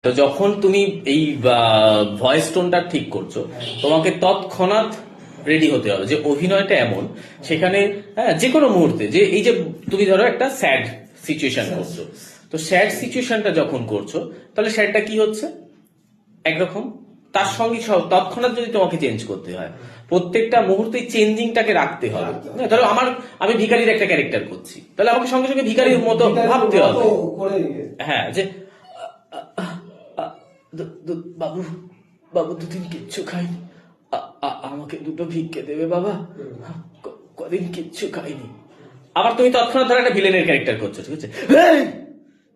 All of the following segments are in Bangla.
তো যখন তুমি এই ভয়েস টোনটা ঠিক করছো, তোমাকে তৎক্ষণাৎ রেডি হতে হবে যে অভিনয়টা এমন সেখানে, হ্যাঁ, যে কোনো মুহূর্তে, যে এই যে তুমি ধরো একটা স্যাড সিচুয়েশন করছো, তো স্যাড সিচুয়েশনটা যখন করছো তাহলে স্যাডটা কি হচ্ছে একরকম, তার সঙ্গে তৎক্ষণাৎ যদি তোমাকে চেঞ্জ করতে হয়, প্রত্যেকটা মুহূর্তে চেঞ্জিংটাকে রাখতে হবে। ধরো আমি ভিখারির একটা ক্যারেক্টার করছি, তাহলে আমাকে সঙ্গে সঙ্গে ভিখারির মতো ভাবতে হবে। হ্যাঁ, যে বাবু, বাবু দুদিন কিচ্ছু খাইনি, আমাকে দুটো ভিক্ষে দেবে বাবা, কদিন কিচ্ছু খাইনি। আবার তুমি তৎক্ষণাৎ ধরো একটা ভিলেনের ক্যারেক্টার করছো, ঠিক আছে,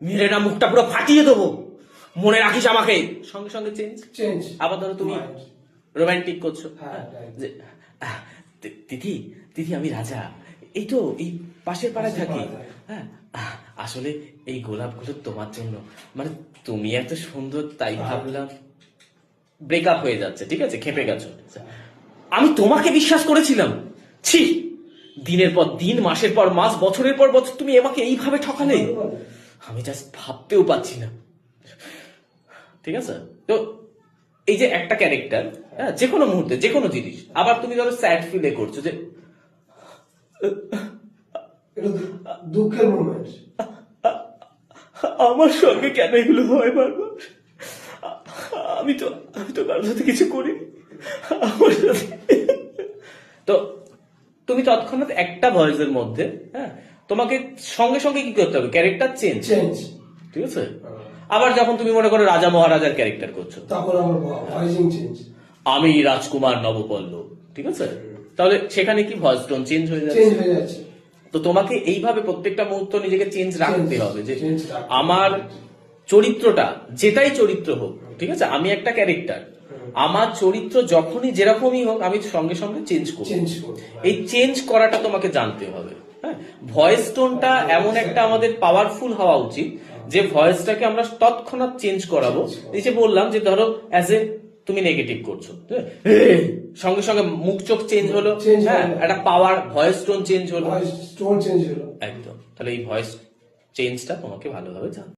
মেরে না মুখটা পুরো ফাটিয়ে দেবো, মনে রাখিস আমাকে, সঙ্গে সঙ্গে চেঞ্জ। আবার ধরো তুমি রোমান্টিক করছো, যে তিথি তিথি আমি রাজা, এই তো এই পাশের পাড়ায় থাকি, হ্যাঁ, আসলে এই গোলাপগুলো তোমার জন্য, মানে তুমি এত সুন্দর তাই ভাবলাম। ব্রেকআপ হয়ে যাচ্ছে, ঠিক আছে, খেপে গেছো, আমি তোমাকে বিশ্বাস করেছিলাম, ছি, দিনের পর দিন, মাসের পর মাস, বছরের পর বছর তুমি আমাকে এইভাবে ঠকালে, আমি জাস্ট ভাবতেও পারছি না। ঠিক আছে, তো এই যে একটা ক্যারেক্টার, হ্যাঁ, যে কোনো মুহূর্তে যে কোনো জিনিস। আবার তুমি ধরো স্যাড ফিলে করছো, যে দুঃখের মোমেন্ট, আমার সঙ্গে কেন এগুলো হয় বারবার, আমি তো কারোর সাথে কিছু করিনি, আমার সাথে। তো তুমি তৎক্ষণাৎ একটা ভয়েসের মধ্যে, হ্যাঁ, তোমাকে সঙ্গে সঙ্গে কি করতে হবে, ক্যারেক্টার চেঞ্জ, ঠিক আছে। আবার যখন তুমি মনে করো রাজা মহারাজার ক্যারেক্টার করছো, তখন আমার ভয়েসিং চেঞ্জ, আমি রাজকুমার নবপল্লব, ঠিক আছে, তাহলে সেখানে কি ভয়েস টোন চেঞ্জ হয়ে যাচ্ছে। তো তোমাকে এইভাবে প্রত্যেকটা মুহূর্ত নিজেকে চেঞ্জ রাখতে হবে, যে আমার চরিত্রটা যেটাই চরিত্র হোক, ঠিক আছে, আমি একটা ক্যারেক্টার, আমার চরিত্র যখনই যেরকমই হোক আমি সঙ্গে সঙ্গে চেঞ্জ করব। এই চেঞ্জ করাটা তোমাকে জানতে হবে। হ্যাঁ, ভয়েস টোনটা এমন একটা আমাদের পাওয়ারফুল হওয়া উচিত যে ভয়েসটাকে আমরা তৎক্ষণাৎ চেঞ্জ করাবো। এই যে বললাম যে ধরো অ্যাজ এ তুমি নেগেটিভ করছো, সঙ্গে সঙ্গে মুখ চোখ চেঞ্জ হলো, হ্যাঁ, একটা পাওয়ার ভয়েস টোন চেঞ্জ হলো, একদম। তাহলে এই ভয়েস চেঞ্জটা তোমাকে ভালোভাবে জানতে